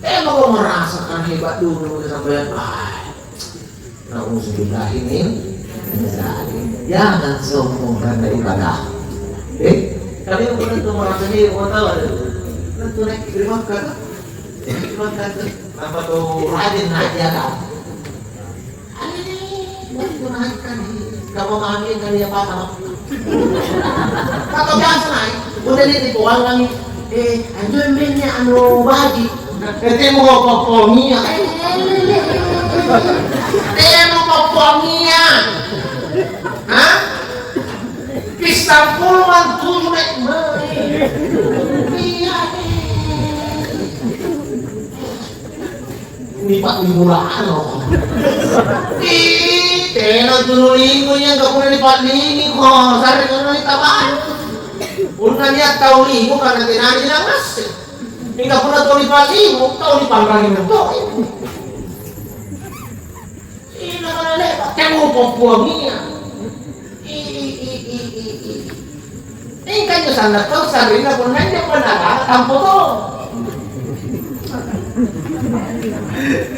Mau merasakan hebat dulu sampai nauzubillah ini jangan sombong karena ibadah. Kalian pernah tuh merasanya mau tahu nanti naik terima kasih apa tuh rajin aja kan itu naikkan kamu makin kali apa atau biasa naik udah ditipu wangi anjurnya anu baji Ete mau popomia. Mau popomia. Hah? Pisang puluhan tujuh iya. Ini Pak Limulaan loh. Tenang dulu lingkunya gak boleh dipandingin kok. Sari kalau ditabahan. Udah niat tahu lingku karena tenang aja ngasih. Enggak pernah tahu di pagi, tahu di pangkangin itu. Ini mana lepas? Kamu popuangnya. Ini kan sana tahu sarina pun hanya pernah tampo tuh.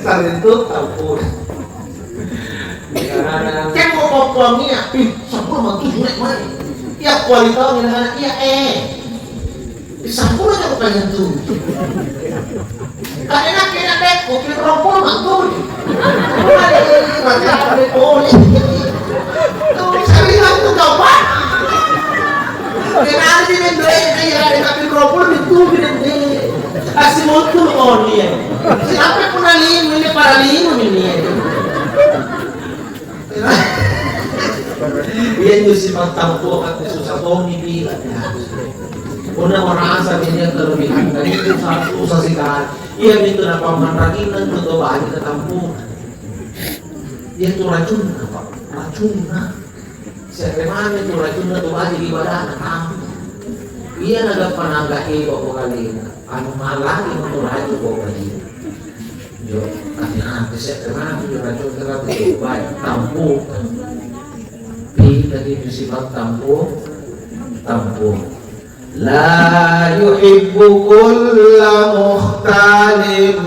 Sarin tuh tampo. Kamu popuangnya. Sampul mantu julek mana? Ya kualitas anak iya disampul aja pengen tuh. Karena kena dek kopi rompol mantul. Ada boleh. Tuh sarihan tuh kawan. Kena di dek ada kopi rompol itu gede. Kasih mutu on dia. Siapa pun alim ini para limu ini. Dia itu sifat tampuk atau susah bohong dibilang. Una merasa dia terlebih dari itu satu sasikan. Ia itu dapat menraginan untuk bagi ketampu. Dia itu racun apa? Racun. Siapa mana itu racun untuk bagi ibadah kamu. Ia naga penangga ego kali. Anu malah itu racun kali. Jo, hati-hati siapa mana itu racun terlalu baik tampu. Pi tadi sifat tampu. La yuhibbu kulla mukhtalin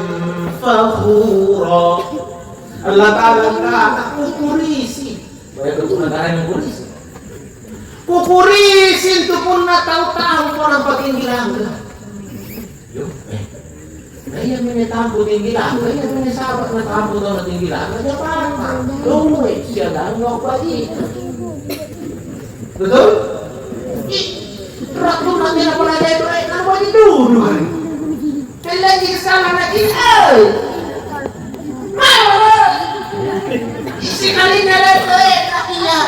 fakhura. Allah Ta'ala kata kukurisi. Banyak itu negara yang kukurisi. Kukurisi itu pun nak tahu-tahu orang pakai gilangga. Yo, nah iya punya tampuk yang gilangga. Iya punya sahabat nak tampuk orang yang gilangga. Dia pantang. Loh, siapa yang lagi? Betul? Ratu nanti nak pernah jadi baik, nak buat itu dulu kan? Lagi kesalahan lagi, isi kalinya lagi, iya.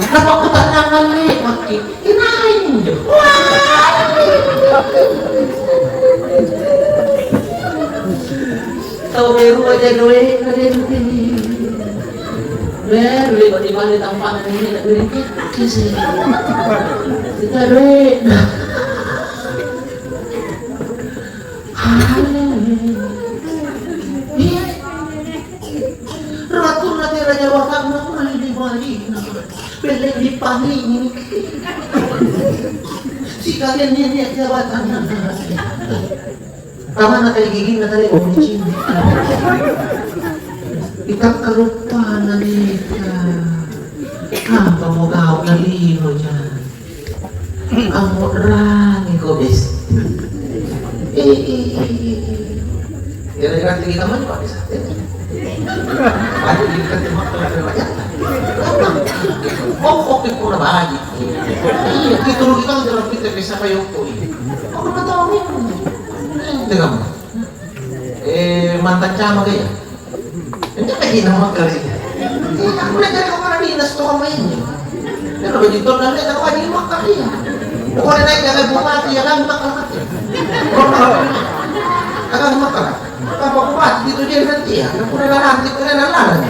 Kenapa aku tak nangan nih, makin kinain je. Tahu baru aja duit, ada duit. Beli di mana tampanan ini nak beli sih. Kita duit. Ratu nanti raja wakam nak beli di Bali. Beli di Bali ini. Si kalian ini jabatan. Kamu nak gigi nak tadi omicin. Kita kelupaan Anita. Apa mau gaw na lino dyan? Ang rangi ko best. Kira-kira kita man pa sa atin. Paano hindi ka tumakot na banyak? Okay po na bahagi. Kitulog ikaw dalam kita bisa kayo po. Ako na tao niya. Teka mo. Mantan cama kaya? Hindi ka ginawag ka rin. Ako na dyan ako karaninas to kamay niyo. Pero begitu na rin ako kanina makakaya. Ako na naik na bumati, alam makakaya. Alam makakaya. Kapag bumati dito dyan nanti, ako na lalaki ko na nalalan.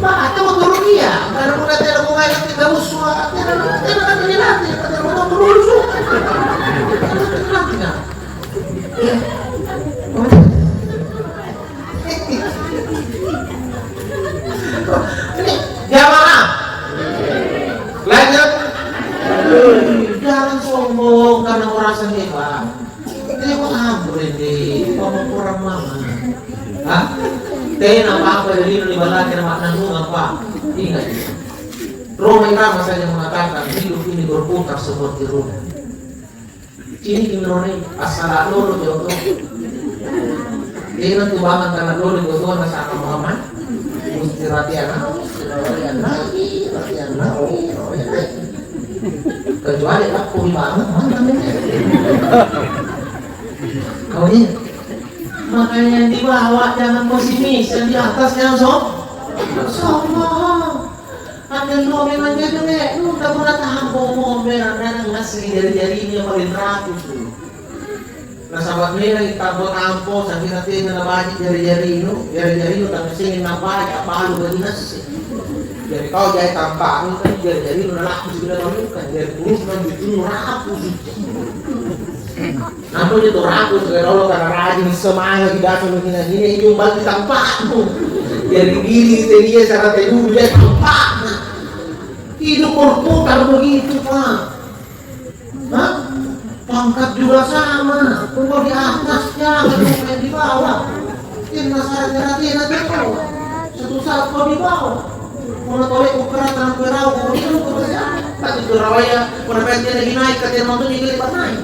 Bakit ako tulog niya? Kaya mo natin ako ngayon ang tinawuswa. Kaya natin natin. Kaya mo natin tulog. Kaya natin na. Jamaah lanjut. Jangan sombong ka ng orasan iba. Hindi ko hamburin di. Pamapurang mama. Ha? Kaya na papadalino ni Balaki na mananungan pa. Ingat. Roma irama sa niyang mengatakan, hidup ini berputar seperti Roma. Ini kinonay, asal lolo jodoh. Kaya tubangan tanah lolo jodoh na sa kamaman. Gusti ratiana. Kecuali aku banget, kau ini. Makanya yang di bawah jangan pesimis, yang di atas jangan sombong. Ada ngomel aja deh, lu udah pernah tahan ngomel, ada ngasih jari-jarinya paling rapuh tuh. Nah sahabat merah kita buat ampo, sambil nanti nabajik jari-jari lu tak kesingin nabajik apa lu bagi nasi. Jadi kau jahit tampak, lu kan jari-jari lu nalak sudah lakukan, jari terus kan itu rapuh. Namanya itu rapuh, kalau karena rajin semangat tidak sama gini, itu balik tampakmu. Jadi gini dia secara teduh dia tampak. Hidup berputar begitu Pak. Hah? Pangkat juga sama. Kalau di atas jangan main di bawah. Ini masalah nanti kau. Satu saat kau di bawah. Mau tolak ukuran tanah perau kau itu kerja. Tak itu rawaya. Pada pengen lagi naik katanya nonton jadi lepas naik.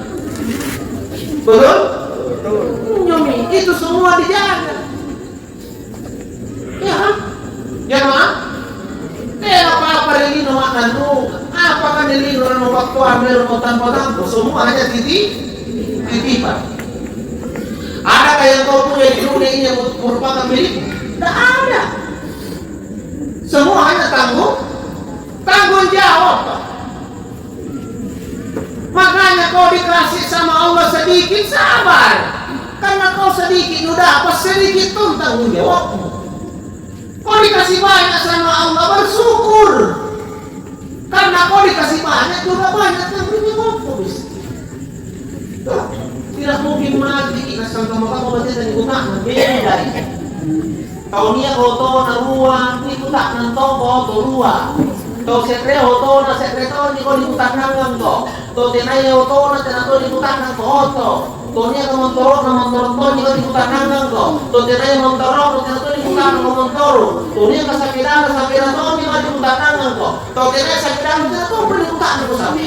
Betul? Nyomi itu semua dijaga. Ya, ya mak. Apa relino makan lu? Apakah relino mau waktu ambil mau tanpa semua hanya titipan. Adakah yang kau punya di dunia ini yang merupakan milik? Tidak ada. Semua hanya tanggung jawab. Makanya kau dikasih sama Allah sedikit sabar. Karena kau sedikit udah apa sedikit pun tanggung jawabmu. Kau dikasih banyak sama Allah bersyukur. Karena kau dikasih banyak juga banyak tanggung jawabmu. Tidak mungkin mati kita sama kamu berarti tadi bukan beda. Kau niya kau na ruwa ni buta ng toko to ruwa. To sekreho to na sekreto ni ko ni buta ng to. To tinayo to na tinato ni buta ng to. To niya kamontoro na montoro to ni ko ni buta ng to. To tinayo montoro na tinato ni buta ng montoro. To niya kasakira to ni ko ni buta ng to. To tinayo sakira na tinato ni buta ng ko sabi.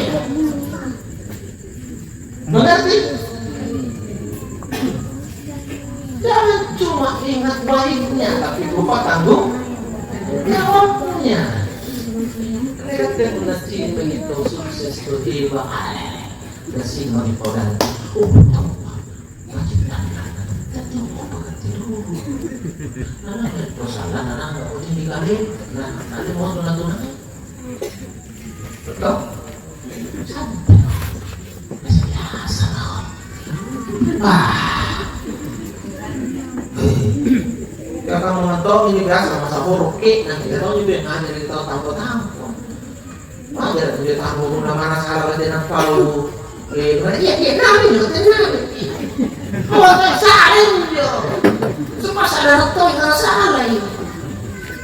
Mengerti? Jangan cuma ingat baiknya, tapi lupa tanggung jawabnya. Mereka mengerti begitu sukses itu tiba, dan si manipodan, wajib tanya, tapi mau mengerti dulu. Nana persoalan, nana nggak mau tinggalin, nah nanti mau tunang-tunang, betul? Santai, biasa lah. Kalau kamu nonton ini biasa masa buruk nanti kita tahu juga ngajar kita tahu-tahu. Ngajar dia tahu mana salah dia nak tahu. Iya kami juga tenang. Kalau tak salah dia, semua salah tahu yang salah ini.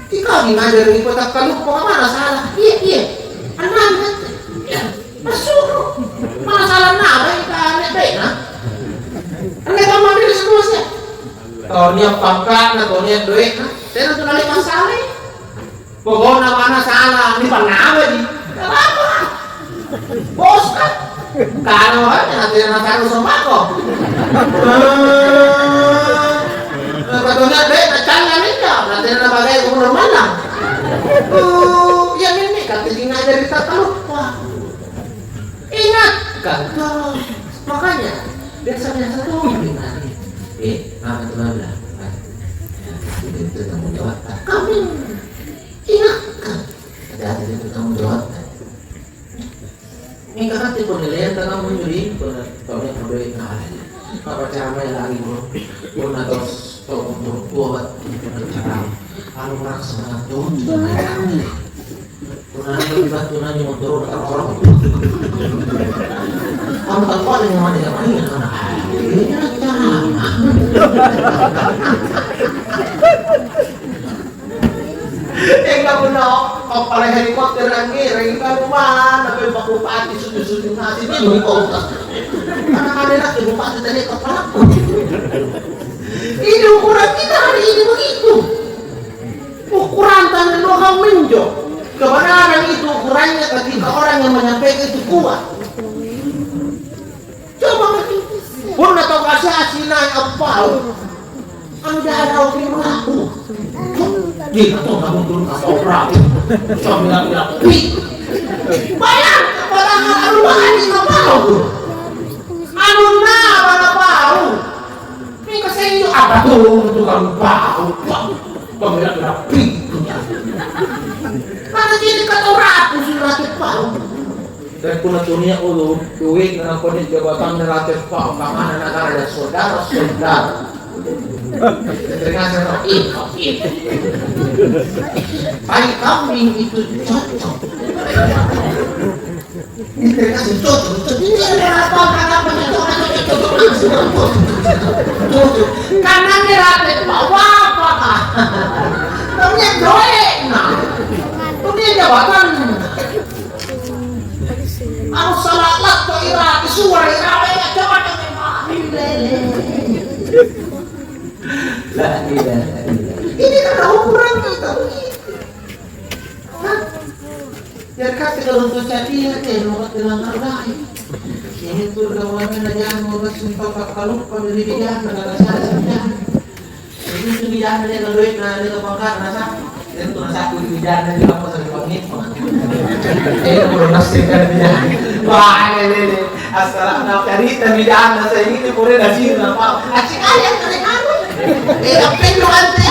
Kita ngajar kita tak tahu mana salah. Iya. Anak masuk. Mana salah nama kita baik nah. Anda kamu ambil semuanya. Kalau dia pangkat, atau dia duit, saya nanti kali masalah. Pokoknya mana salah, ini pangawe di, apa? Bos kan? Kalau aja nanti natar sama kok. Betulnya duit, cangan aja, nanti nabagai umur mana? Yang ini kata tinggal dari tata lupa. Ingat kan? Makanya biasa-biasa tuh gimana? Nama itu bilang, itu tanggung jawab. Kami ingatkan, ada itu tanggung jawab. Ini hati penilaian tentang menyuri, kalau yang apa cara lagi pun atau untuk buat cara, kalau orang semangat tuh, tunanya lebih tunanya mau turun orang. Kamu tahu apa yang mau dia main anak? Kamu nak kepala helikopter lagi, ring kamu mana? Tapi bapupati sudah nasi ini kau tak. enak di bupati tadi kepala. Ini ukuran kita hari ini begitu. Ukuran tangan orang menjo. Kebenaran itu ukurannya ketika orang yang menyampaikan itu kuat. Coba pun atau kasih asinan apa? Anda ada film aku. Dia tuh kamu dulu kasih operasi. Coba bilang bayang kepada anu ini apa? Anu mana bau? Ini kesini apa tuh tukang bau? Pemilik rapi punya. Karena jadi kata rapi relatif bau. Dan kuna dunia ulu duit dengan kondisi jabatan relatif bau. Kamana negara dan saudara. Dengan cara ini. Bayi kambing itu cocok. Dengan cocok. Ini apa karena relatif bau apa? Namanya doeng. Dunia jabatan. Aku salah lah to ira suara ira ya coba ini kan ukuran kita biar kata kalau untuk jadi ya nomor telang lain ini tuh kawannya aja mau kasih papa kalau dari dia negara saya ini tuh dia ada kalau duit ada kebanggaan nasa itu nasa aku di dia ada apa sampai pamit belum nasi kan dia wah ini asal karita bidana sa ini pure na sino na pa asik ayan ka rin ako ang pinuante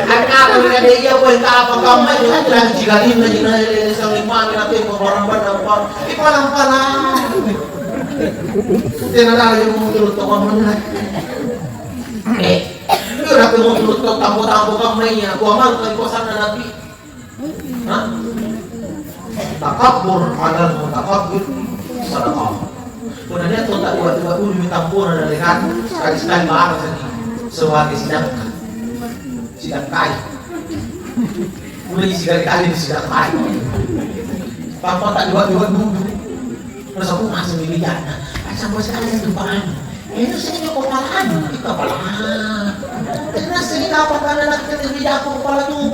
ang ako na dia po yung kapagamay yung lang sigarin na yun sa limang natin pabaramban na pa ipalang pala tinadala yung mutulot ko man yun ako mutulot ko tampo-tampo kamay niya kuwaman ko sana nabi ha? Takabur adalah mutakabir sadaqah. Kemudian tuh tak dua-dua dulu minta ampun dan lihat sekali-sekali maaf sebagai sidang kai. Mulai sekali-kali di sidang kai. Tanpa tak dua-dua dulu. Terus aku masih milihan. Sama sekali yang depan. Itu sini kepalaan, kepalaan. Karena sini kapan anak kecil aku kepala tuh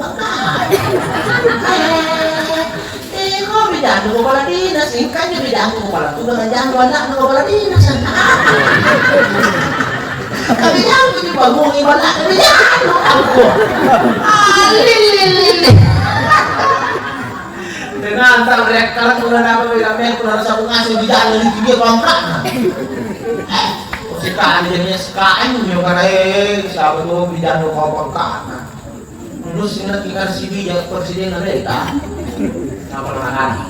kau bidang ko kepala dinas, ingkan yung bidang ko kepala tuh dengan jangan anak ko kepala dinas. Kabidang ko yung bagong ibala, kabidang ko ako. Lili. Dengan antara mereka kalau sudah dapat bilang ko na sa bungas yung bidang ng hindi kontrak. Sekarang jadinya sekarang yung sabi ko bidang ko kontrak. Terus sinatikan si bijak presiden Amerika. Apa namanya?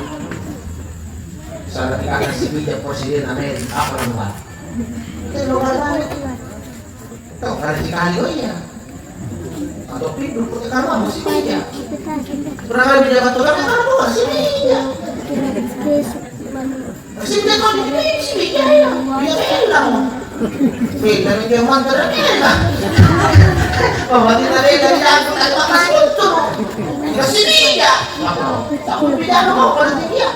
Salah dikatakan si bijak presiden Amerika apa namanya? Itu lokal banget. Tahu kan sekali oh iya. Atau pintu pertama kamu si bijak. Berapa bijak aturan kamu si bijak. Si bijak kau si bijak ya. Bijak hilang. Bijak dia mantan dia. Pemati tadi dari aku tak makan itu. Kasih dia. Aku bilang mau pada dia.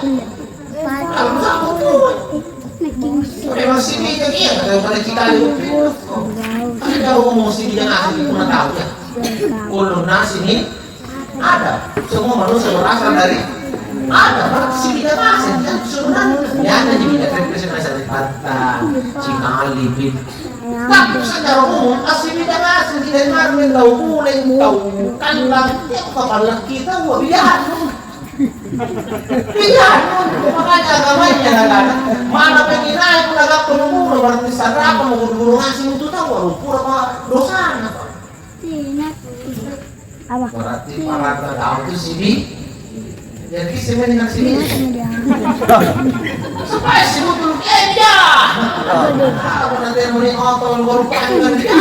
Aku tak mau. Memang si dia pada kita itu. Ada ngomong si dia ngasih pun tahu ya. Kalau nasi ini ada. Semua manusia berasal dari ada. Si dia ngasih dia sebenarnya. Ya ada jadi representasi dari Batak, Cikali, Bin. Tapi secara umum asli bidang asli dari mana tahu mulai tahu kandang tiap kepala kita gua biar makanya agamanya kan mana pengen naik agak penunggu berarti sadar mau guru ngasih itu tahu rumpur apa dosa apa berarti para tahu itu sini jadi sebenarnya sini supaya si betul dia aku nanti mau nih otol baru panggil dia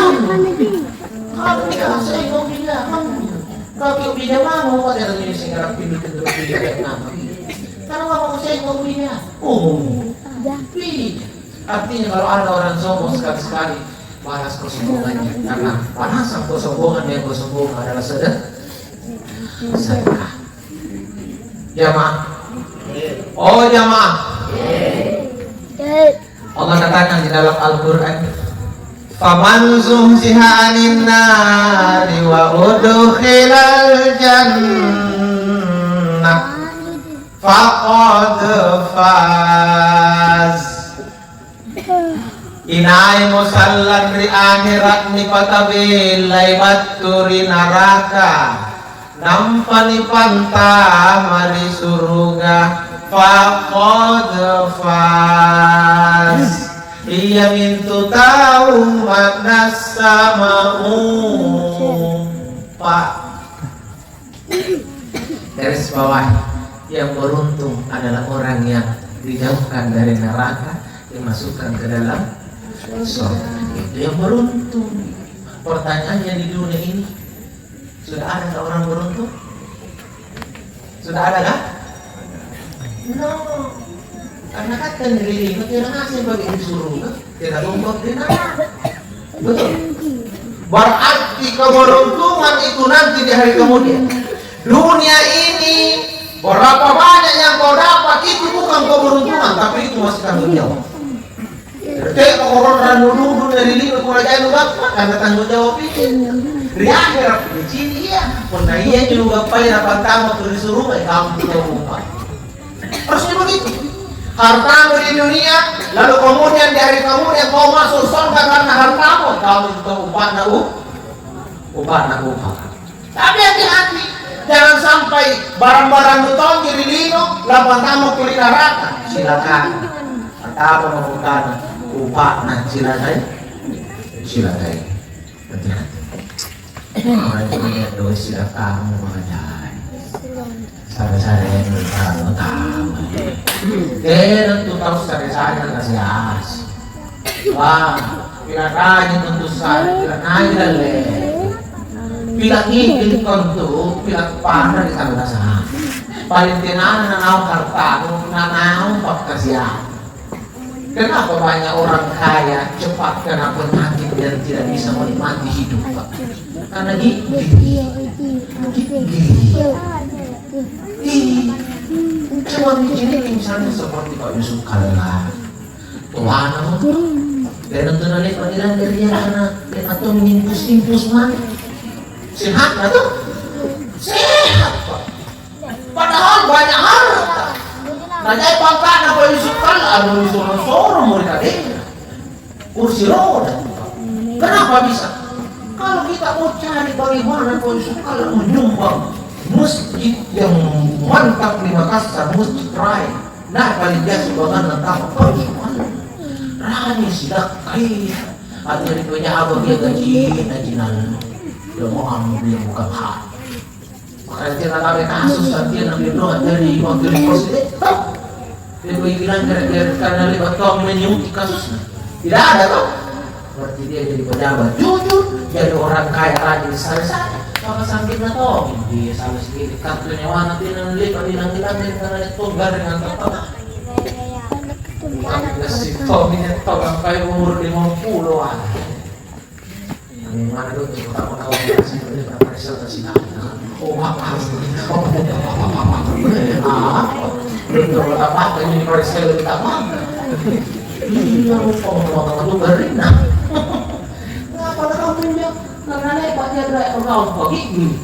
kamu tidak saya mau bilang kalau tidak mau pada ini sekarang pilih kedua pilih Vietnam karena mau saya mau bilang pilih artinya kalau ada orang sombong sekali-sekali balas kesombongannya karena balasan kesombongan yang kesombongan adalah sedekah. Jamaah. Oh jamaah. dikatakan di dalam Al-Quran, faman zuhziha 'anil nari wa udkhilal jannah faqad faz. Inai musallan ri akhirat ni patabilai baturi naraka nampani panta mari surga faqad faz. Ia mintu tahu makna sama'u pak. Garis bawah, yang beruntung adalah orang yang dijauhkan dari neraka, dimasukkan ke dalam surga. Itu yang beruntung. Pertanyaannya di dunia ini, sudah ada orang beruntung? Sudah ada kan? No. Karena kata diri ini tidak ngasih bagi di surga, tidak tumpah di neraka. Betul. Berarti keberuntungan itu nanti di hari kemudian. Dunia ini berapa banyak yang kau dapat itu bukan keberuntungan, tapi itu masih tanggung jawab. Jadi orang dulu dari lima kerajaan bapak karena tanggung jawab itu. Di akhirat di sini ya, pernah iya juga payah pertama ke disuruh kamu tidak lupa. Harusnya begitu. Hartamu di dunia, lalu kemudian di hari kemudian kau masuk surga karena hartamu, kamu itu upah. Tapi hati-hati, jangan sampai barang-barang beton di lino, lalu tamu kulit neraka. Silakan, hartamu bukan upah, silakan. Hati-hati. Orang itu punya doa silakan mengajar. Sare-sare yang bertamu tamu. Tentu tahu sare-sare kasih as. Wah, pinakanya tentu saja, pinaknya lele. Pinak ikil kontu, pinak panah di sana sana. Paling tenan nanau harta, nanau pakasian. Kenapa banyak orang kaya cepat kena penyakit dan tidak bisa menikmati hidup? Karena gigi. Cuma di sini misalnya seperti Pak Yusuf Kalla, Tuhan dan tentu nanti panggilan dari dia karena atau mengimpus man sehat atau sehat Pak. Padahal banyak harta. Nanya pangkat Pak Yusuf Kalla ada sorong mereka deh kursi roda. Kenapa bisa? Kalau kita mau cari bagaimana Pak Yusuf Kalla menyumbang masjid yang mantap di Makassar, masjid Raya. Nah, paling dia sumbangan tentang Pak Yusuf Kalla. Rani sidak kaya. Artinya punya abang dia gaji najinan. Dia mau ambil dia bukan hak. Makanya kita tahu kasus dia ambil doa dari wakil presiden. Dia bilang karena lewat kau menyuti kasusnya. Tidak ada kok. Berarti dia jadi pejabat jujur, jadi orang kaya rajin sana-sana. Maka sakitnya toh, dia salah sedikit kartunya warna tidak lipat hilang-hilang karena itu garing antar tengah. Kami kasih toh minyak toh sampai umur 50-an. Yang mana dulu kita tahu kasih beli presentasi oh apa? Belum apa ini presentasi lebih apa? Iya, ngomong itu garing nah. Kenapa kau punya? Karena lepas dia ada kau gigi.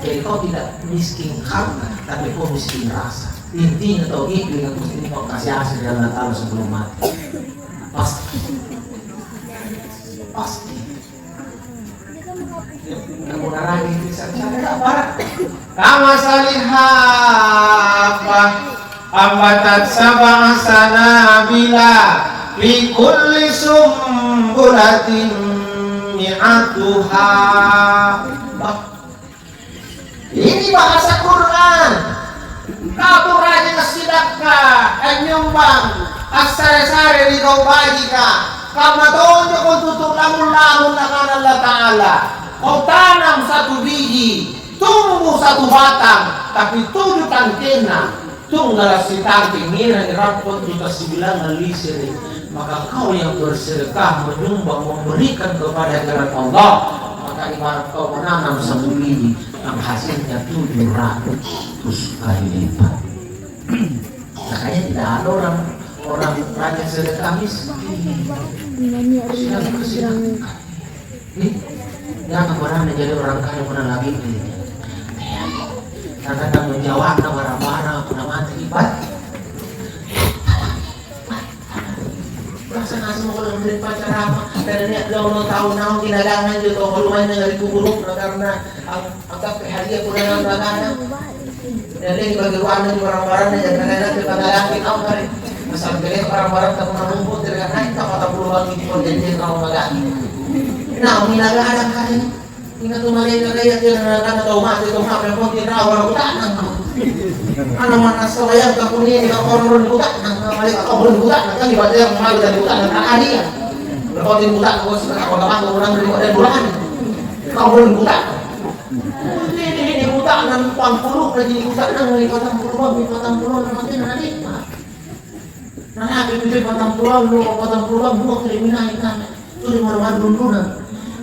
Jadi kau tidak miskin harta, tapi kau miskin rasa. Intinya kau gigi yang mesti kau kasih hasil dalam tahun sebelum mati. Pasti. Kamu lagi bisa cari apa? Kama salihapa ambatat sabah sanabila li kulli sumbulatin mi'atuha. Ini bahasa Quran. Kau tuh rajin sedekah, nyumbang, asare-sare di kau bagikan. Karena tunjuk untuk lamun-lamun akan Allah Ta'ala. Kau tanam satu biji, tumbuh satu batang, tapi 7 tangkena. Tunggal si tangking ini rapot juga 9 lisir. Maka kau yang bersedekah, menyumbang, memberikan kepada jalan Allah, maka ibarat kau menanam satu biji yang hasilnya 700 kali lipat. Makanya tidak ada orang raja sedekah miskin. Jangan pernah menjadi orang kaya pernah lagi ini. Karena menjawab marah-marah pernah mati ibat. Rasa ngasih mau kalau beli pacar apa? Dan ini lo tahu naon kinagangan juga kalau main dari kuburuk karena angkat hadiah kurang nagana. Dan ini bagi warna di barang-barang yang kadang-kadang kita ngalamin apa kali. Asal beli barang-barang tak pernah rumput dari naik tak patah peluang ini perjanjian kalau magani. Nah, minagana kali. Ingat tuh malaikat kayak dia nagana tahu mati tahu apa yang mau kita awal bukan. Anak mana sayang tak punya ini orang bukan. Malaikat orang bukan kan ibadah yang malu dan bukan dan dia. Kalau dia bukan bos kalau tak orang dari bulan. Kau orang bukan. Ini bukan dan 40 lagi bukan nang dari 40 nanti nanti. Nah, itu 40 lu 40 lu kriminal kan. Itu di mana-mana dulu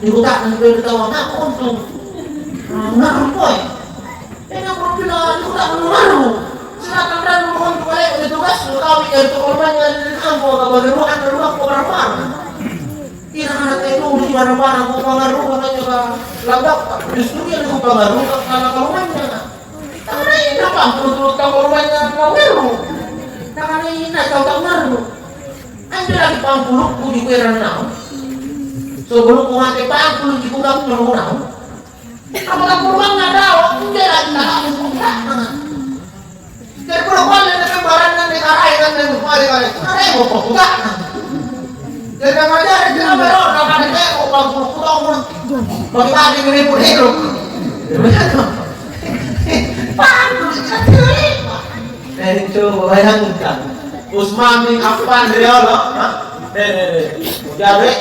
dibuka dan beritahu nak untung ngaruh boy enak mobilnya dibuka ngaruh silakan dan mohon balik oleh tugas kami itu korbannya di kampung bagaimana rumah korban kira anak itu di mana-mana mau pengaruh katanya juga lagak justru yang mau pengaruh karena korbannya karena ini apa perlu korbannya pengaruh karena ini tahu pengaruh anda lagi pangpuluk di Kuiranau sebelum memakai pangkul di gudang peluang, apakah peluang ada? Tidak ada. Jadi peluang yang ada barang yang dikarai kan dan kembali ada yang mau bukan. Jadi kalau ada yang beror, kalau ada yang mau pangkul kudang, bagaimana ini pun hidup? Pangkul kecil. Itu bayangkan, Usman bin Affan dia loh, jadi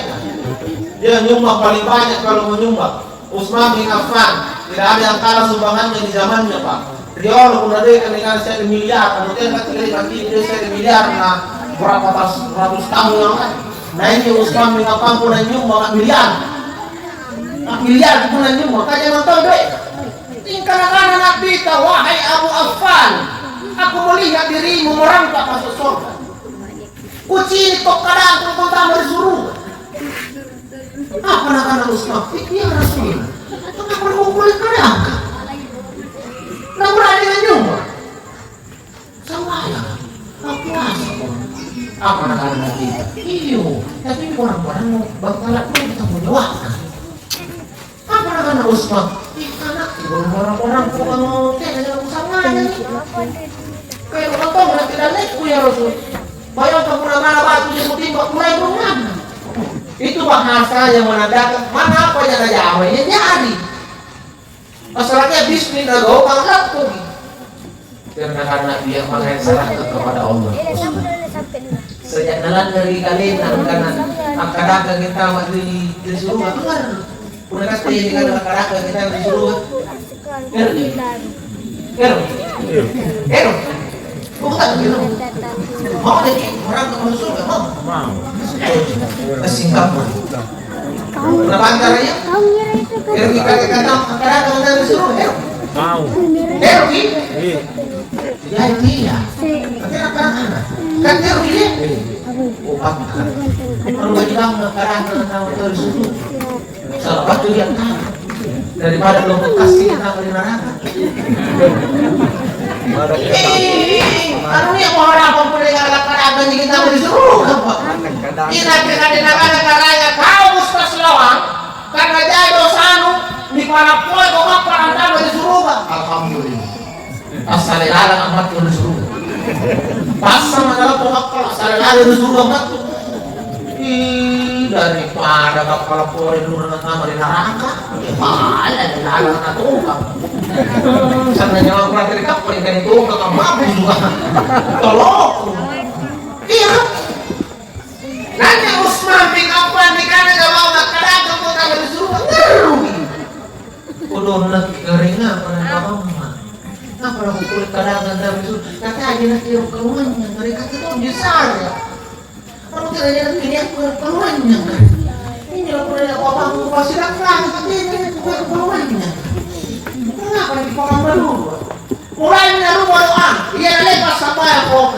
dia nyumbang paling banyak kalau menyumbang. Utsman bin Affan tidak ada yang kalah sumbangannya di zamannya Pak. Dia walaupun ada dengan 1 miliar, kemudian kali dia 1 miliar nah berapa ratus tahun yang lalu. Nah ini Utsman bin Affan pun nyumbang miliar. Miliar pun nyumbang. Kaja nonton deh. Tingkah anak kita wahai Abu Affan, aku melihat dirimu merangkak masuk surga. Kucing tok kadang pun tambah disuruh. Apa anak-anak Utsman? Iya Rasul. Kenapa mengumpulkan kadang? Kenapa berani menyumbang? Sama ya. Aku rasa apa anak-anak kita? Iyo. Tapi orang-orang mau bangkalan pun kita menjawabkan. Apa anak-anak Utsman? Anak orang-orang mau kayaknya sama aja nih. Kayak orang tua tidak lekku ya Rasul. Bayangkan mana-mana batu yang timbak mulai berenang. Itu bahasa yang menandakan mana apa yang ada awalnya jadi. Masalahnya bismillah go pangkat tuh. Karena dia mengesahkan kepada Allah. Sejak nalan dari kalian karena akadaka kita disuruh keluar. Udah kasih ini kan akadaka kita disuruh. Bukan gitu. Mau jadi orang ke surga mau. Singapura. Berapa antaranya? Kita kata angkara kita disuruh mau. Erwi? Ya dia. Kan Erwi ya? Oh apa? Kalau bilang angkara kita disuruh. Salah satu yang tahu. Daripada lo kasih kita ke neraka. Anu yang mau apa pun dengan angkara kita disuruh apa? Ina karena kau mustas lawang karena dia dosanu di para poe kok para tamu di surga. Alhamdulillah. Asal ala amat di surga. Pasang adalah pokok asal ala di surga mat. Daripada kepala poe dulu nama di neraka. Ala na tukang. Sana nyawa praktek kapal kan itu kakak mabuk juga. Tolong. Iya. Nanti Utsman bin Affan di kana gawa kadang kau tak disuruh ngaruh. Udah nak keringan pada bawah. Apa aku kulit kadang tak disuruh. Kata aja nak kira keluarnya mereka itu besar ya. Kalau tidak ada pilihan keluarnya. Ini kalau ada apa aku pasti lakukan tapi ini keluarnya. Kenapa di orang baru? Mulai dari rumah doa. Ia lepas apa ya kok?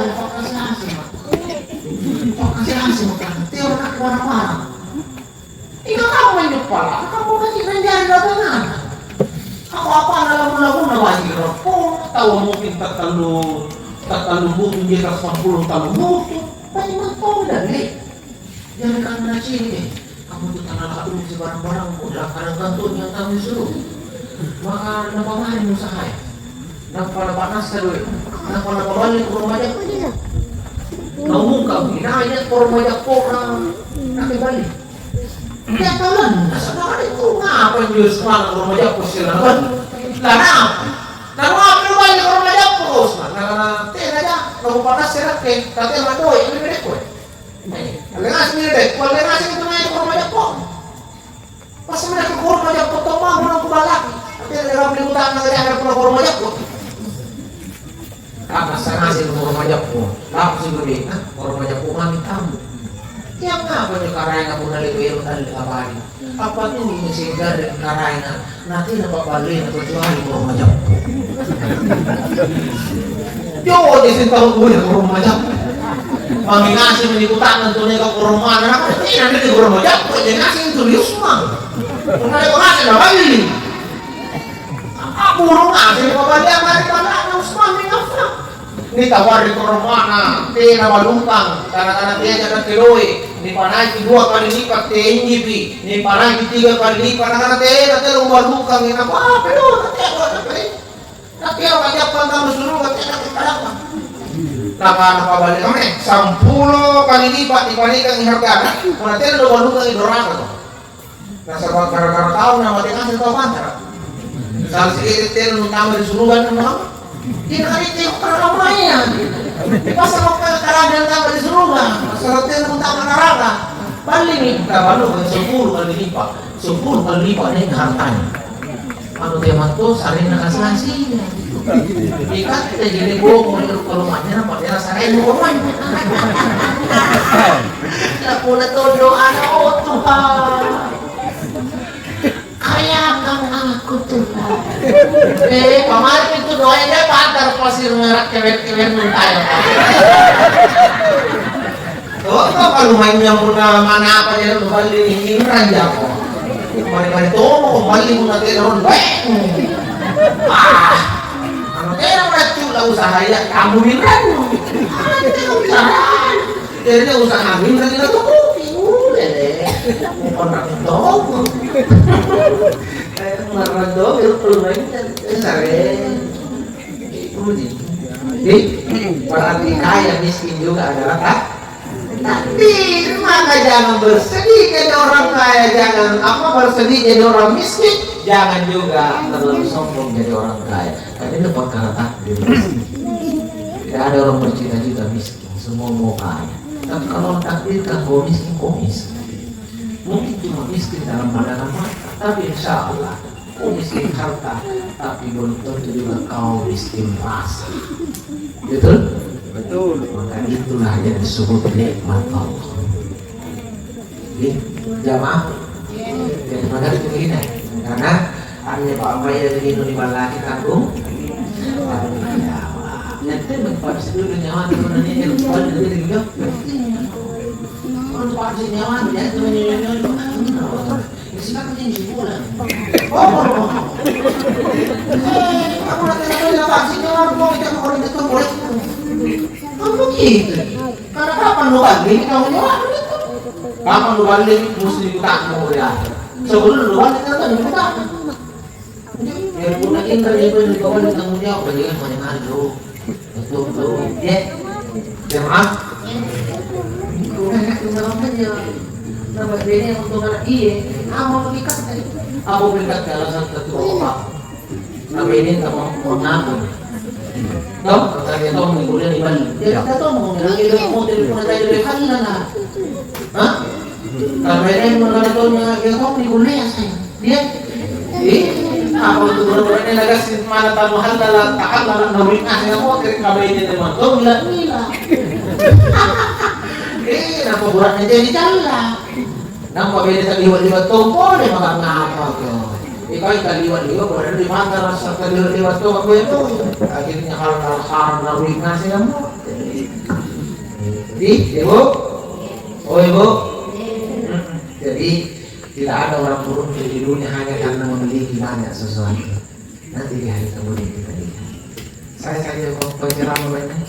pala, kamu kasi nandiyan na tangan. Ako apa na lang na wajib ko, tawa mo tatalubutong di ka 10 talubuto. Pwede magpong dali. Diyan ka na sini. Kamu tuh tanah nakatulog si barang-barang mo, lang ka ng kanton yung kami suruh. Maka napamahin mo sa kaya. Nagpalapanas ka doon. Nagpalapabalik ko rumaya. Naumungkaw, inayat ko rumaya ko na nakibalik. Kaya talan, nasa nakalit ko nga apa yung Diyos ko na rumaya ko sila naman. Lana, nangapin ba yung rumaya ko, Osman? Tena niya, nakupanas sila kay tatay Madoy, ilibirik ko eh. Alengas militek, alengas itu na yung rumaya ko. Pas mereka ko rumaya ko, tumang mo ng kubalaki. Tapi nagawang limutan na nagawang ko rumaya ko. Tapos sa nasi ng rumaya ko, lapos siguro din, rumaya ko kami tamu. Kaya nga pa yung karay nga po nalipiro na likabali. Kapag hindi yung sigar yung karay na natin napapali na tutuwari ko rumaya ko. Yung disin taon ko yung rumaya ko. Pamingasi menikutan ng tunay ka kurumana na ako. Hindi natin yung rumaya ko. Hindi natin yung tulius man. Kung nalipangasi na bali. Puro nga, sila pabali ang maripala ng Usman ni Ngafna. Ni tawari ko rumana, na malungkang, karena tiya ka tiloy, ni panay kedua kali lipat TNGP, ni panay ketiga kali lipat, karena tiya malungkang, ina pa, pero nanti ako kaya pa kamu suruh, kaya nakikalapan. Napabali kami, 10 kali lipat, dibandingkan iharga, kung natin malungkang idorang ko. Nasa gara-gara taon na matikas ito pantar. Sabi si Eritel nung tama di surugan ng mga hindi nakalita yung karamayan. Di pa sa mga karagan tama di surugan. Sa Eritel nung tama naraga. Paling kabalo kan 10 kali lipat. 10 kali lipat na yung hartanya. Ano teman to? Saring nakasasi. Ikat kita jadi bohong menurut rumahnya nampak dia rasain rumahnya. Tidak pula to doa na Tuhan. Kayakan aku Tuhan. Kemarin itu doain dia pantar pasir merah kewet-kewet tayo. Oh, kalau main yang pernah mana apa dia kembali ini ranja ko. Mari-mari to, kembali mo natin ron. Ano kaya na chula usaha ya kamu minran. Jadi usaha namin na nila to. Pernah itu, pernah itu, itu perlu lagi sering. Berarti kaya miskin juga adalah tak. Tapi maka jangan bersedih jadi orang kaya, jangan bersedih jadi orang miskin, jangan juga terlalu sombong jadi orang kaya. Karena itu perkara takdir. Tidak ada orang bercita-cita miskin, semua mau kaya. Tapi kalau takdirkan kau miskin, kau miskin. Mungkin cuma miskin dalam pandangan mata, tapi insya Allah kau miskin harta, tapi belum tentu juga kau miskin rasa. Betul? Betul. Maka itulah yang disebut nikmat Allah. Jamaah, jadi mana begini? Karena hanya Pak Amai dari Indonesia lagi tanggung. Nanti berpas dulu nyawa sebenarnya yang paling dari juga. Untuk vaksin nyawa ya teman-teman. Silakan ini sebulan. Aku nak vaksin nyawa mau kita orang itu boleh. Kamu begitu. Karena kapan lu balik kamu nyawa? Kapan lu balik mesti tak mau ya. Sebelum lu balik kan kita. Ya punya internet itu juga boleh tanggung jawab dengan mana dulu. Betul. Ya. Jemaah. Nama ini untuk anak mau mengikat tadi. Aku berikan ke alasan ketua. Nama ini tak mau mengaku. Tahu? Kata tahu mengikuti di Bali. Dia kata tahu mau bilang mau telepon saya dari Halana. Hah? Karena ini mengaturnya dia tahu mengikuti saya. Dia. Aku itu benar-benar ini agak sih mana tahu Halana tak Halana nawi kasih aku kerja ini teman. Tahu bilang. Nampak buratnya jadi jalan. Nampak beda sa liwat-liwat to, boleh makangapa ko. Ikaw yung kaliwat-liwat, boleh di mata rasa kaliwat-liwat to, ako ito. Akhirnya harap na ulit na sila mo. Jadi, ibu? Oh ibu? Jadi, Tidak ada orang beruntung di dunia hanya karena memiliki banyak sesuatu. Nanti di hari kemudian kita lihat. Saya saja penceramah banyak.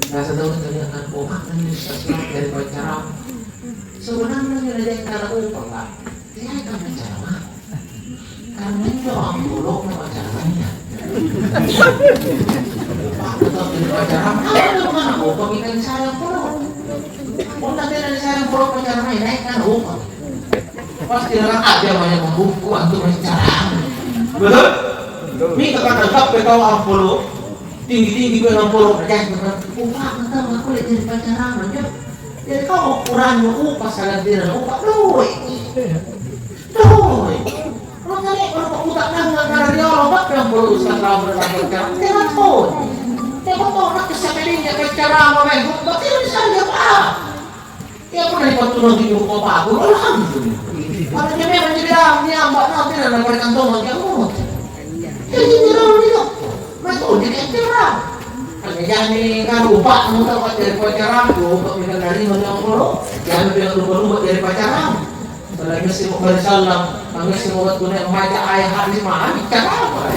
Saya sedang menanyakan makan di stasiun dari penceramah. Sebenarnya ada yang karena upah Pak. Dia akan penceramah. Karena itu orang bulog penceramahnya. Pak tetap di penceramah. Kalau mana upah kita di sarang bulog. Kalau tidak di sarang bulog penceramah naik kan upah. Pasti orang ada banyak membuku untuk penceramah. Betul? Minta kata sampai kau ampuluh. Tinggi-tinggi gue 60 persen upah kita nggak boleh jadi pacaran aja. Jadi kau ukuran upah salah diri upah duit kalau kali kalau utak nggak karena dia obat yang perlu sekarang berpacaran tidak tahu tidak tahu nak kesempatan dia pacaran sama ibu berarti bisa dia apa dia pun dari patulung di rumah babu alhamdulillah kalau dia memang dia ambak nanti dan dapat kantongan dia mau jadi dia betul, jadi cerah. Jangan kan lupa untuk dari pacaran, lupa minta dari mana orang. Jangan bilang lupa dari pacaran. Kalau mesti mau bersalam, mesti mau tunai membaca ayat hadis mana, cara apa?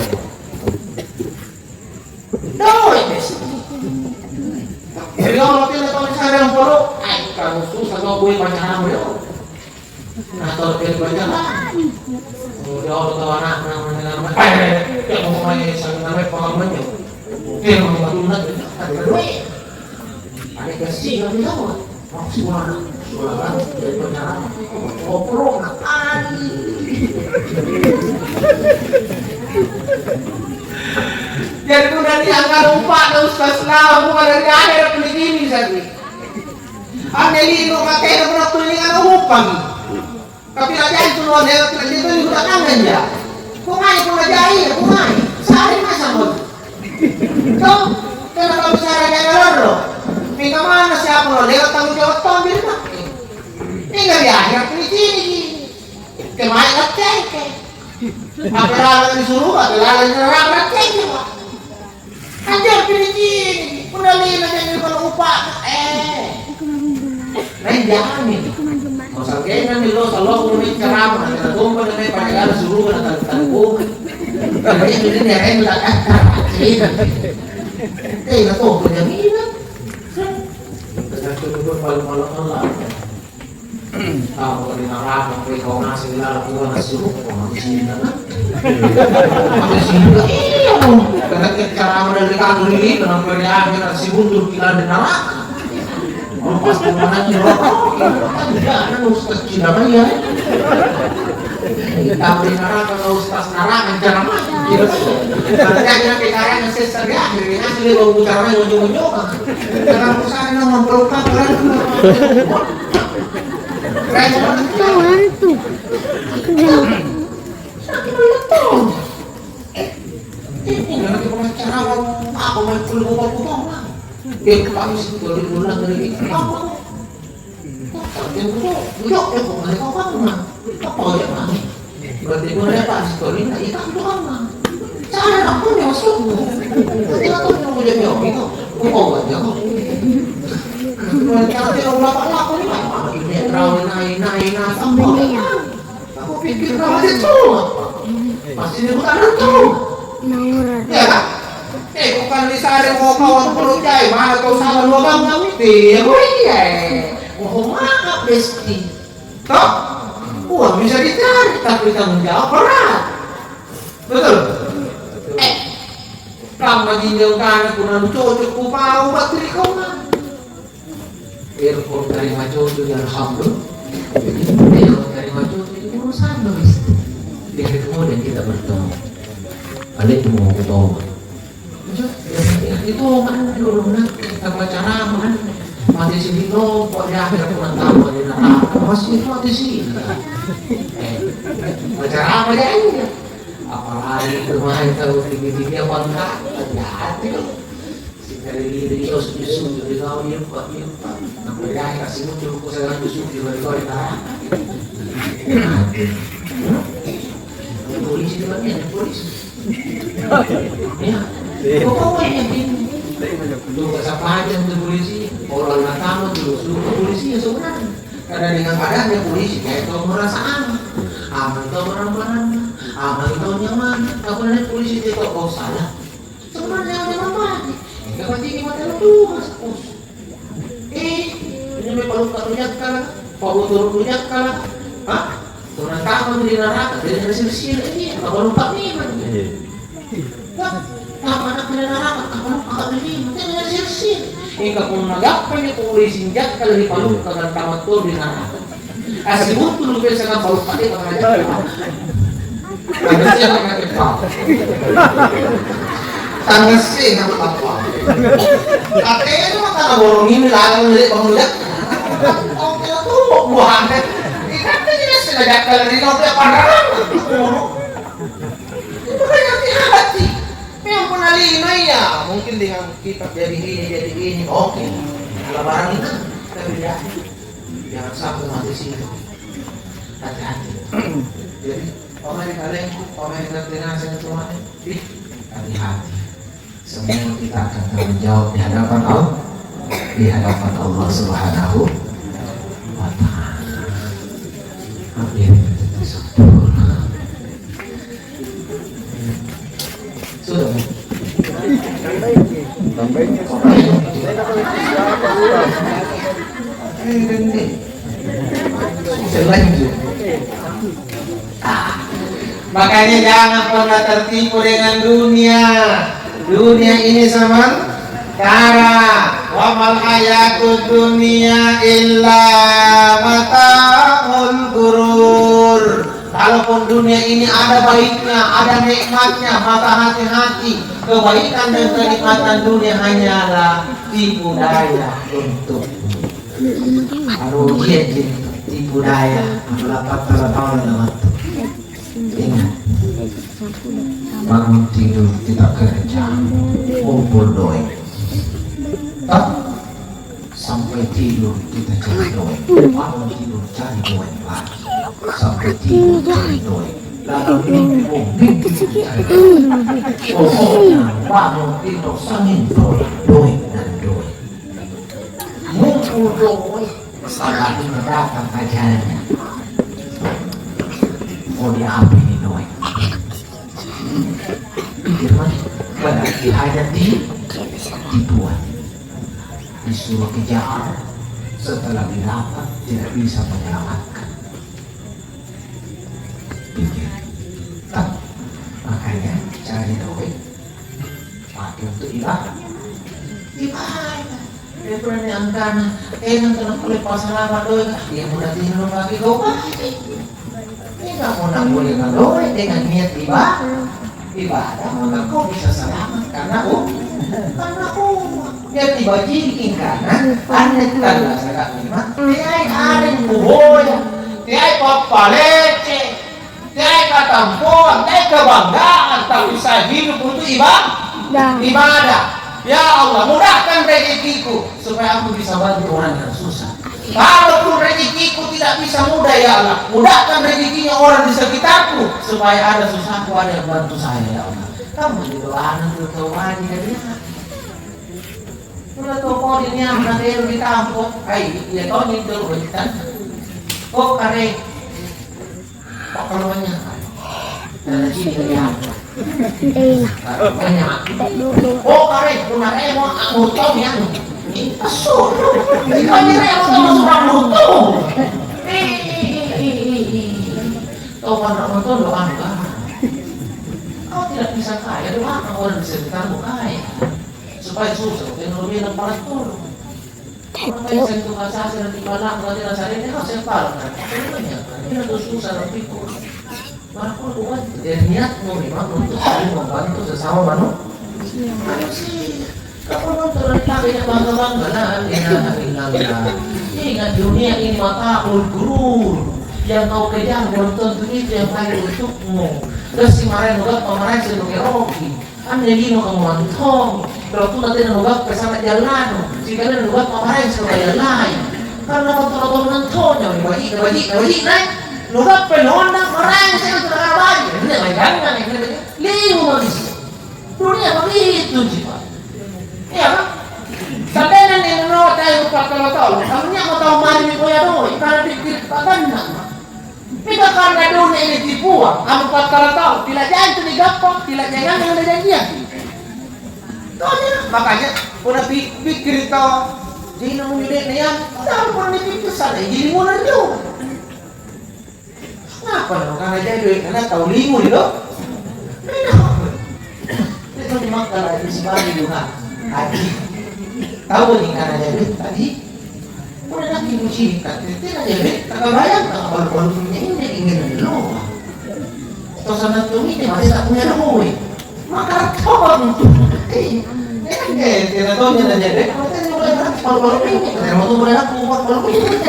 Tahu ini. Jadi kalau tidak tahu cara yang perlu, kamu susah kalau gue pacaran beliau. Nah kalau dari pacaran, dia orang tahu anak nama yang mau main sang namanya pengalamannya dia mau tunat ada duit ada kasih nggak bisa mau sekolah dari penjara oprok nakali jadi udah diangkat upah dan ustaz lah bukan dari akhir beli gini saja ane lino kakek pernah tulingan upah tapi aja itu luar dari itu udah kangen ya kumai kumajai kumai sehari masa mau kau kenapa bisa ada lo minta mana siapa lo lewat tanggung jawab ambil mak tinggal di akhir di sini kemana ngecek apa lalu disuruh apa lalu nyerang ngecek pak aja pilih sini udah lima jadi kalau upah lain jangan nih Masal kaya nih lo selalu punya ceramah, kita tumpah dengan pernyataan suruh dengan tanggung. Kalau ini dia yang belakang, nggak tahu punya mina. Kita suruh malu-malu Allah. Tahu kalau dinarap, kau ngasih lalu kau ngasih suruh, kau ngasih mina. Iya, karena ceramah dari kantor ini, dengan pernyataan kita si bundur kita dinarap. Pas kemana nyerok, ada ustaz Cina ya. Tapi neraka kalau ustaz neraka ceramah, karena kita pikiran yang sesat ya, akhirnya sih bawa ceramah ujung-ujung. Karena perusahaan yang memperlukan keren. Kawan tuh. Nanti pengacara aku main pulau yang kami sudah diulang dari itu apa? Yang duduk ya kok mereka apa ya mami? Berarti boleh pak story nak ikan tu apa? Cara aku ni masuk. Ketika tu nak boleh jawab itu, aku mau aja kok. Kalau dia ulang aku ni apa? Ini terlalu naik apa? Aku pikir kalau itu masih di bukan itu. Ya kan? Bukan di sana mau kawan perut jai, mana kau sama lubang ngamiti, ya iya. Oh maaf besti, toh uang bisa ditarik tapi tanggung jawab berat, betul? Kamu jinjau kanan kurang cocok kupau buat diri kau mah. Earphone dari maco itu yang alhamdulillah. Earphone dari maco itu urusan besti. Di hari kemudian kita bertemu. Alik mau ketemu. Itu kan dulu kita pacaran kan mati sini lo kok dia akhirnya pernah tahu dia nak masih itu mati sini pacaran apa aja ini apalagi bermain tahu tinggi kontak hati lo si dari diri os bisu dari kau dia buat sampai dia kasih muncul kok saya bisu di balik kau polisi di mana polisi ya pokoknya itu siapa aja yang polisi orang nakama terus polisi ya sebenarnya Karena dengan adanya polisi kayak itu merasa aman itu orang-orang, aman itu nyaman. Kalau polisi itu kok salah, sebenarnya ada apa? Enggak pasti gimana tuh mas us. Ini perlu terlihat kalah, perlu terlihat kalah. Hah? Orang tahu di neraka, dia hasil ini, kalau lupa nih kan? Apa anak di neraka, kalau lupa ini, dia hasil. Ika kung nagakpan niyo kung ulisinjak kalari palong kagantamat to di neraka. Asibut tulupin sa nang balupati ka nga. Tangas siya ka nga. Tangas siya nga kapwa. At kaya naman ka naborongin nila ang nila pangulat. Ang tinatulog mo hanggang. Ikata nila sila kalari na kaya panarang. Ito kaya hati-hati. Yang penalinay ya, mungkin dengan kita jadi ini, oke. Kalau barang itu kita beda, jangan sampai mati sini. Hati-hati. Jadi pamer kalian, pamer koordinasi semuanya, hati-hati. Semua kita akan tanggung jawab di hadapan Allah, Subhanahu wa Ta'ala. Amin. Sudah. Makanya jangan pernah tertipu dengan dunia. Dunia ini sementara. Wa mal hayatud dunya illa mata'ul ghurur. Kalaupun dunia ini ada baiknya, ada nikmatnya, maka hati-hati. Kebaikan dan kenikmatan dunia hanyalah tipu daya untuk arugian tipu daya. Melapat tahun lama. Ingat, bangun tidur tidak kerja, kumpul doi. Tak sampai tidur kita cari doi. Bangun tidur cari doi lagi. Sampai tidur cari doi. Lalu mimpi cari doi. Pokoknya bangun tidur sangin doi dan doi. Ngumpul doi. Setelah ini datang kajiannya. Oh dia apa ini doi? Firman berarti hanya dibuat, disuruh kejar, setelah didapat tidak bisa menyelamatkan. Pikir, tak makanya cari doi pakai untuk ibadah. Dia pernah diangkat, nanti nak boleh pasal apa doi? Dia mudah tinggal bagi kau. Tidak mau boleh doi dengan niat ibadah, maka kau bisa selamat karena dia tiba jingking kanan, anda tanda sangat nikmat. Tiai ada buhoy, tiai papalece, tiai katampuan, tiai kebanggaan, tapi saya hidup untuk ibadah. Ya Allah, mudahkan rezekiku supaya aku bisa bantu orang yang susah. Kalaupun rezekiku tidak bisa mudah, ya Allah, mudahkan rezekinya orang di sekitarku supaya ada susahku, ada yang bantu saya, ya Allah. Kamu juga anak tuh wajib dari udah tuh kok ini yang nanti kita ampun, ya tahu nih dulu kita. Kok kare, kok keluarnya dari sini dari apa? Banyak. Oh kare, punya mau tahu ya? Asal, kami rela sama seorang butuh. Tahu mana nonton doa enggak? Kau tidak bisa kaya, doakan orang di sekitarmu kaya supaya susah. Teknologi yang paling turun. Orang yang sentuh kasasi nanti malam nanti rasanya ini harus yang paling. Ini harus susah nanti pun. Maka buat dan niatmu memang untuk saling membantu sesama manusia. Kalau nonton lagi bangga-bangga lah, ingat dunia ini mata'ul ghurur. Yang kau kejar belum tentu itu yang baik untukmu. Terus si kemarin nugak pemarai sebagai roki, anda lino kamu mantong. Kalau tu nanti nugak kesana jalan, si kalian nugak pemarai sebagai lain. Karena kontrol nantonya, bagi naik. Nugak penonda pemarai sebagai lain. Ini jangan ini lino manusia. Dunia begitu jiwa. Ya kan? Sampai nanti tayo kalau nya mau tahu mari ko ya do, karena dikit patanda. Pita karena do ini dibuang, anu 4 tahun, bila jangan itu digampang, bila jangan yang ada janjian. Makanya puna pikir itu jadi namun ide nih yang tahu pun dipikir sana jadi muna juga. Kenapa dong? Karena jadi duit karena tahu limu itu. Itu dimakan lagi sebalik juga. Haji tahu nih karena jadi tadi udah lagi musyikan tidak jadi tak bayang tak baru punya ini ingin dulu. Terus sana tuh ini masih tak punya rumah. Maka tolong tidak tahu dia nanya deh, kalau ini, kalau mau aku kalau ini,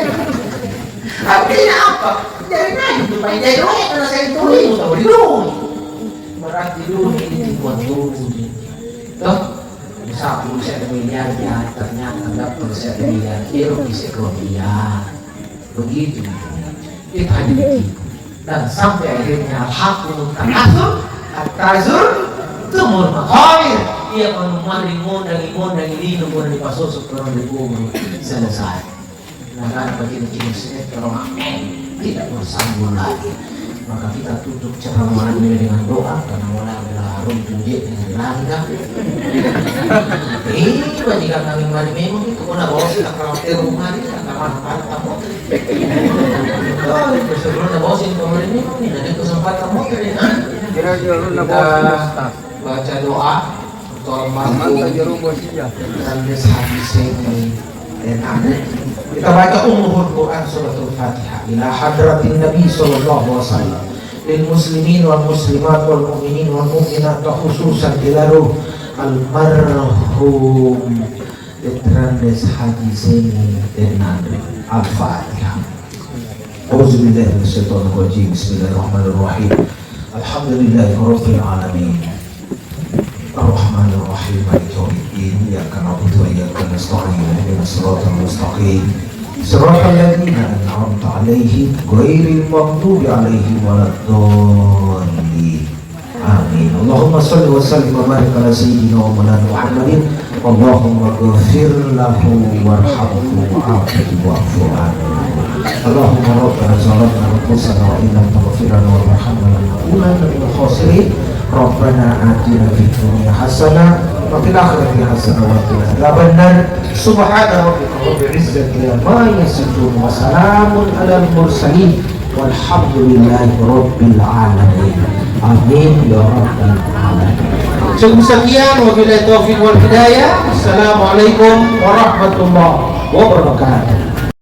artinya apa? Jadi naik itu main jadi doang karena saya tulis, tahu dulu. Berarti dulu ini buat dulu, toh bisa aku saya miliar ya, ternyata dapat saya miliar, kilo bisa kerugian, begitu. Itu hanya begitu. Dan sampai akhirnya hakul takasur, tumur makhair. Ia mengundang ini kemudian dipasosok orang di bumi selesai. Nah karena begini saya kalau tidak bersambung lagi, maka kita tutup ceramah ini dengan doa karena mulai adalah harum tunjuk dengan langkah. Ini jika kami mari memang itu kena bawa kita kalau rumah ini kita makan kamu. Kalau sebelum bawa sih kemarin ini ada kesempatan mau kita baca doa. Kita baca umumul Quran suratul Fatihah ila hadratin Nabi sallallahu alaihi wasallam lil muslimin wal muslimat wal mu'minin wal mu'minat wa khususan ila ruh al marhum Detrandes Haji Zaini Denan Al-Fatihah. Auzubillahi minasyaitonir rajim. Bismillahirrahmanirrahim. Alhamdulillahirabbil alamin. Ar-Rahmanir Rahim Maliki Yaumiddin. Iyyaka na'budu wa iyyaka nasta'in. Ihdinas siratal mustaqim. Siratal ladzina an'amta 'alaihim ghairil maghdubi 'alaihim waladdallin. Amin. Allahumma shalli wa sallim wa barik ala sayyidina wa maulana Muhammadin. Allahumma ighfir lahu warhamhu wa'afihi wa'fu anhu. Allahumma rabbana zalamna anfusana wa in lam taghfir lana wa tarhamna lanakunanna minal khasirin. Rabbana atina fid dunya hasanah wa fil akhirati hasanah wa qina adzabannar. Subhana rabbika rabbil izzati amma yasifun wa salamun alal mursalin walhamdulillahi rabbil alamin. Amin ya rabbal alamin. Cukup sekian, wabillahi taufiq wal hidayah. Assalamualaikum warahmatullahi wabarakatuh.